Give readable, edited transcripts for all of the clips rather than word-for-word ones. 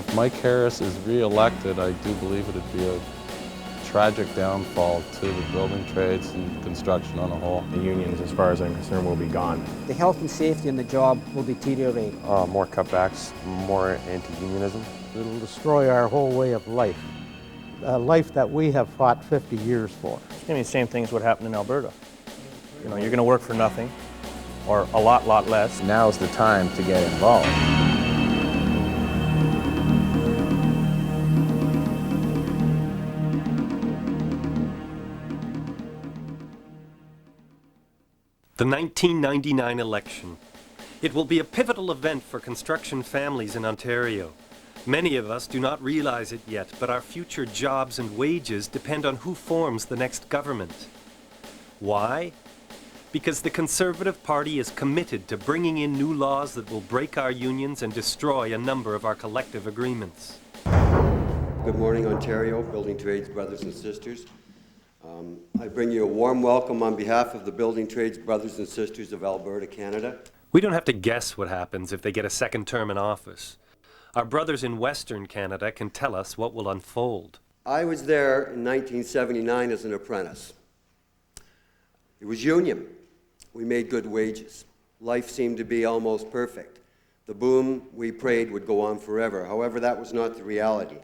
If Mike Harris is re-elected, I do believe it would be a tragic downfall to the building trades and construction on a whole. The unions, as far as I'm concerned, will be gone. The health and safety in the job will deteriorate. More cutbacks, more anti-unionism. It'll destroy our whole way of life, a life that we have fought 50 years for. It's going to be the same thing as what happened in Alberta. You know, you're going to work for nothing, or a lot less. Now's the time to get involved. The 1999 election. It will be a pivotal event for construction families in Ontario. Many of us do not realize it yet, but our future jobs and wages depend on who forms the next government. Why? Because the Conservative Party is committed to bringing in new laws that will break our unions and destroy a number of our collective agreements. Good morning, Ontario, building trades brothers and sisters. I bring you a warm welcome on behalf of the Building Trades Brothers and Sisters of Alberta, Canada. We don't have to guess what happens if they get a second term in office. Our brothers in Western Canada can tell us what will unfold. I was there in 1979 as an apprentice. It was union. We made good wages. Life seemed to be almost perfect. The boom we prayed would go on forever. However, that was not the reality.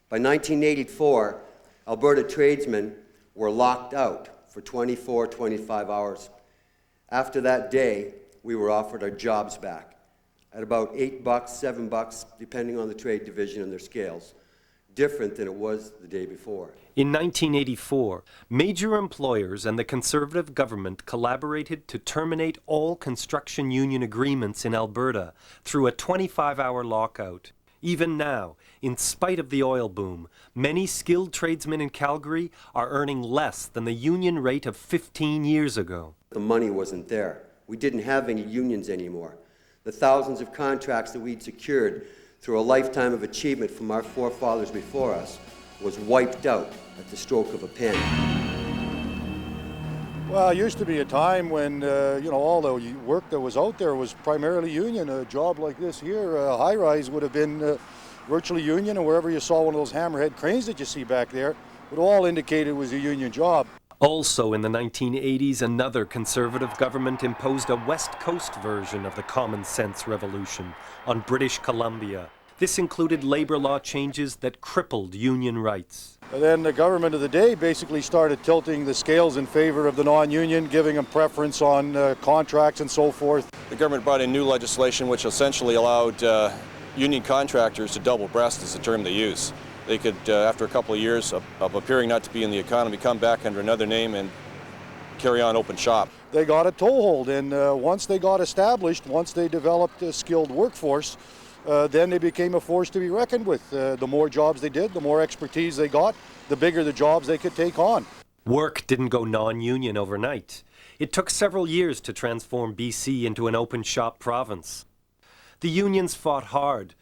By 1984, Alberta tradesmen were locked out for 24, 25 hours. After that day, we were offered our jobs back at about $8, $7, depending on the trade division and their scales, different than it was the day before. In 1984, major employers and the Conservative government collaborated to terminate all construction union agreements in Alberta through a 25-hour lockout. Even now, in spite of the oil boom, many skilled tradesmen in Calgary are earning less than the union rate of 15 years ago. The money wasn't there. We didn't have any unions anymore. The thousands of contracts that we'd secured through a lifetime of achievement from our forefathers before us was wiped out at the stroke of a pen. Well, it used to be a time when, all the work that was out there was primarily union. A job like this here, a high-rise, would have been virtually union, and wherever you saw one of those hammerhead cranes that you see back there, would all indicate it was a union job. Also in the 1980s, another Conservative government imposed a West Coast version of the Common Sense Revolution on British Columbia. This included labor law changes that crippled union rights. And then the government of the day basically started tilting the scales in favor of the non-union, giving them preference on contracts and so forth. The government brought in new legislation which essentially allowed union contractors to double breast, is the term they use. They could, after a couple of years of appearing not to be in the economy, come back under another name and carry on open shop. They got a toehold, and once they got established, once they developed a skilled workforce, then they became a force to be reckoned with. The more jobs they did, the more expertise they got, the bigger the jobs they could take on. Work didn't go non-union overnight. It took several years to transform BC into an open shop province. The unions fought hard,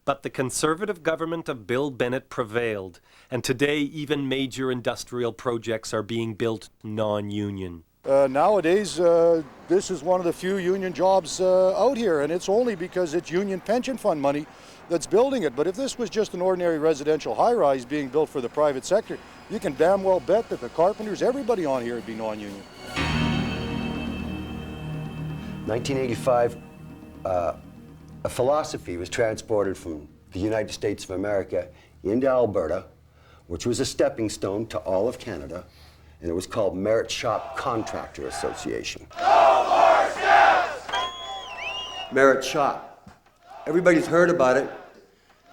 but the Conservative government of Bill Bennett prevailed, and today even major industrial projects are being built non-union. Nowadays, this is one of the few union jobs out here, and it's only because it's union pension fund money that's building it. But if this was just an ordinary residential high-rise being built for the private sector, you can damn well bet that the carpenters, everybody on here would be non-union. 1985, a philosophy was transported from the United States of America into Alberta, which was a stepping stone to all of Canada, and it was called Merit Shop Contractor Association. No more steps! Merit Shop. Everybody's heard about it,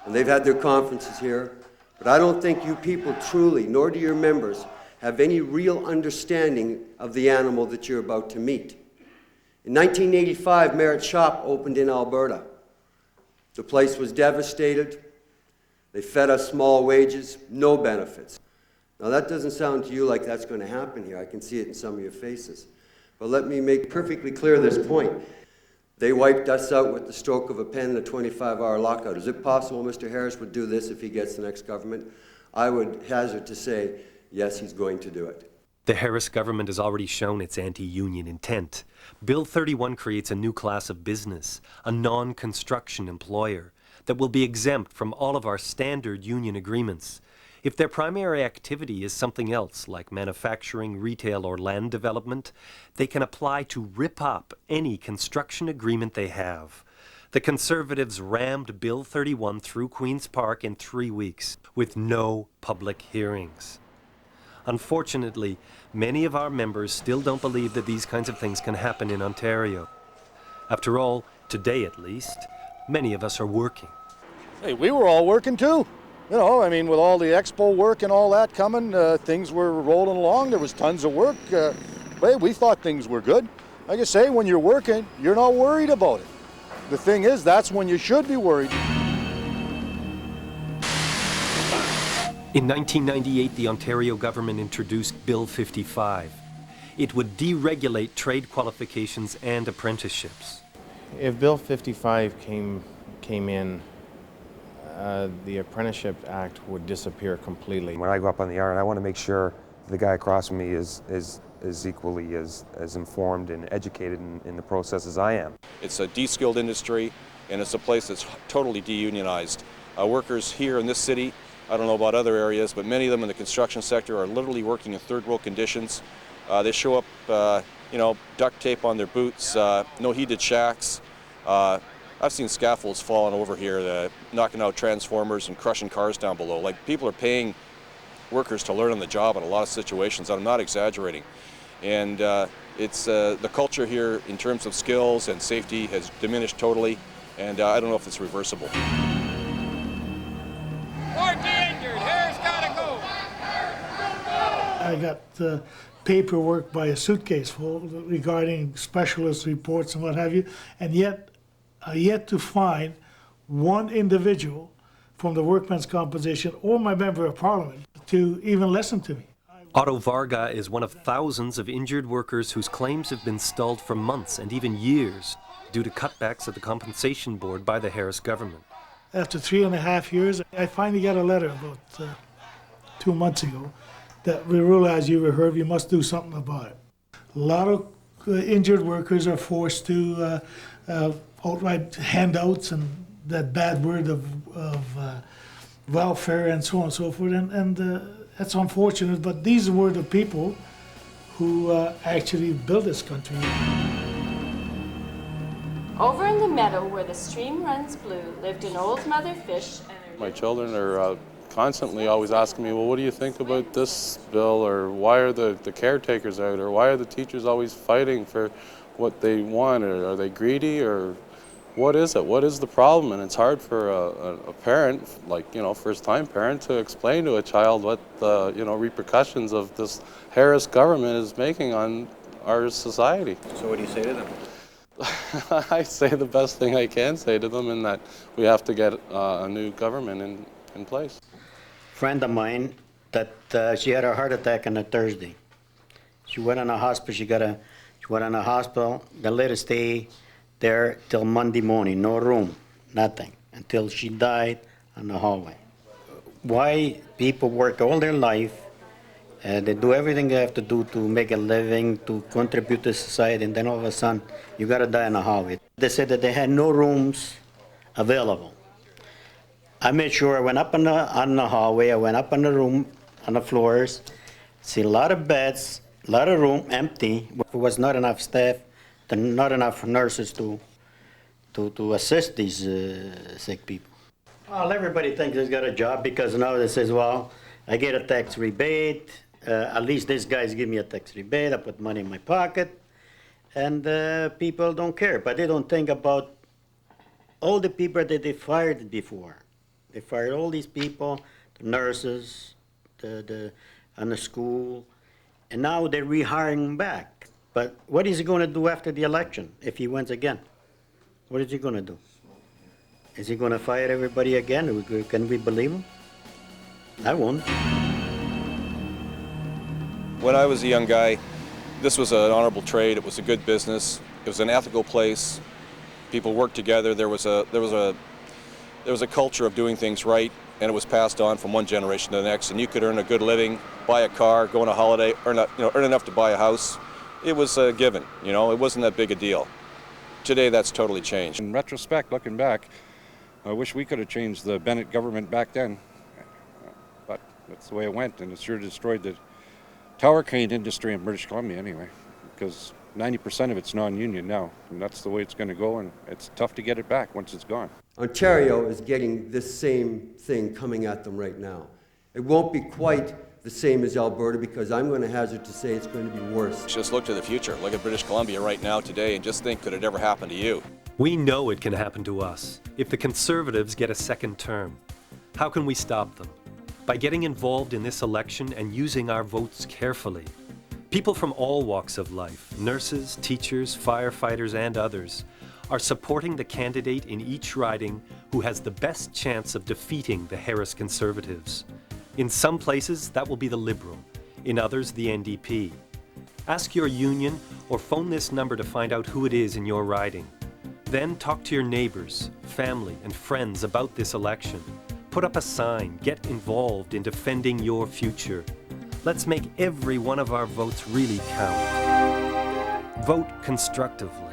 and they've had their conferences here, but I don't think you people truly, nor do your members, have any real understanding of the animal that you're about to meet. In 1985, Merit Shop opened in Alberta. The place was devastated. They fed us small wages, no benefits. Now that doesn't sound to you like that's going to happen here. I can see it in some of your faces. But let me make perfectly clear this point. They wiped us out with the stroke of a pen in a 25-hour lockout. Is it possible Mr. Harris would do this if he gets the next government? I would hazard to say, yes, he's going to do it. The Harris government has already shown its anti-union intent. Bill 31 creates a new class of business, a non-construction employer. that will be exempt from all of our standard union agreements. If their primary activity is something else, like manufacturing, retail, or land development, they can apply to rip up any construction agreement they have. The Conservatives rammed Bill 31 through Queen's Park in 3 weeks, with no public hearings. Unfortunately, many of our members still don't believe that these kinds of things can happen in Ontario. After all, today at least, many of us are working. Hey, we were all working too. You know, I mean, with all the expo work and all that coming, things were rolling along. There was tons of work. But we thought things were good. Like I say, when you're working, you're not worried about it. The thing is, that's when you should be worried. In 1998, the Ontario government introduced Bill 55. It would deregulate trade qualifications and apprenticeships. If Bill 55 came in, the Apprenticeship Act would disappear completely. When I go up on the yard, I want to make sure the guy across from me is equally as informed and educated in the process as I am. It's a de-skilled industry, and it's a place that's totally de-unionized. Workers here in this city, I don't know about other areas, but many of them in the construction sector are literally working in third-world conditions. They show up, duct tape on their boots, no heated shacks. I've seen scaffolds falling over here, knocking out transformers and crushing cars down below. Like, people are paying workers to learn on the job in a lot of situations. I'm not exaggerating. And it's the culture here in terms of skills and safety has diminished totally, and I don't know if it's reversible. I got paperwork by a suitcase full regarding specialist reports and what have you, and yet I yet to find one individual from the Workmen's Compensation or my member of Parliament to even listen to me. Otto Varga is one of thousands of injured workers whose claims have been stalled for months and even years due to cutbacks at the Compensation Board by the Harris government. After 3.5 years, I finally got a letter about 2 months ago that we realized you were heard, you must do something about it. A lot of injured workers are forced to outright handouts and that bad word of welfare and so on and so forth, and that's unfortunate, but these were the people who actually built this country. Over in the meadow where the stream runs blue lived an old mother fish and her... My children are constantly always asking me, well, what do you think about this bill, or why are the caretakers out, or why are the teachers always fighting for what they want, or are they greedy, or what is it? What is the problem? And it's hard for a parent, like, first-time parent, to explain to a child what the, repercussions of this Harris government is making on our society. So what do you say to them? I say the best thing I can say to them, in that we have to get a new government in place. Friend of mine that she had a heart attack on a Thursday. She went in a hospital. She went in a hospital. They let her stay there till Monday morning. No room, nothing, until she died on the hallway. Why people work all their life? They do everything they have to do to make a living, to contribute to society, and then all of a sudden, you got to die in the hallway. They said that they had no rooms available. I made sure I went up on the hallway, I went up on the room, on the floors, see a lot of beds, a lot of room empty. There was not enough staff, not enough nurses to assist these sick people. Well, everybody thinks they've got a job because now they says, well, I get a tax rebate, at least these guys give me a tax rebate, I put money in my pocket, and people don't care, but they don't think about all the people that they fired before. They fired all these people, the nurses, and the school, and now they're rehiring them back. But what is he going to do after the election if he wins again? What is he going to do? Is he going to fire everybody again? Can we believe him? I won't. When I was a young guy, this was an honorable trade. It was a good business. It was an ethical place. People worked together. There was a culture of doing things right, and it was passed on from one generation to the next. And you could earn a good living, buy a car, go on a holiday, earn enough to buy a house. It was a given. It wasn't that big a deal. Today, that's totally changed. In retrospect, looking back, I wish we could have changed the Bennett government back then, but that's the way it went, and it sure destroyed the tower crane industry in British Columbia anyway, because 90% of it's non-union now, and that's the way it's going to go, and it's tough to get it back once it's gone. Ontario is getting this same thing coming at them right now. It won't be quite the same as Alberta, because I'm going to hazard to say it's going to be worse. Just look to the future. Look at British Columbia right now today and just think, could it ever happen to you? We know it can happen to us if the Conservatives get a second term. How can we stop them? By getting involved in this election and using our votes carefully. People from all walks of life, nurses, teachers, firefighters, and others, are supporting the candidate in each riding who has the best chance of defeating the Harris Conservatives. In some places, that will be the Liberal. In others, the NDP. Ask your union or phone this number to find out who it is in your riding. Then talk to your neighbors, family, and friends about this election. Put up a sign, get involved in defending your future. Let's make every one of our votes really count. Vote constructively.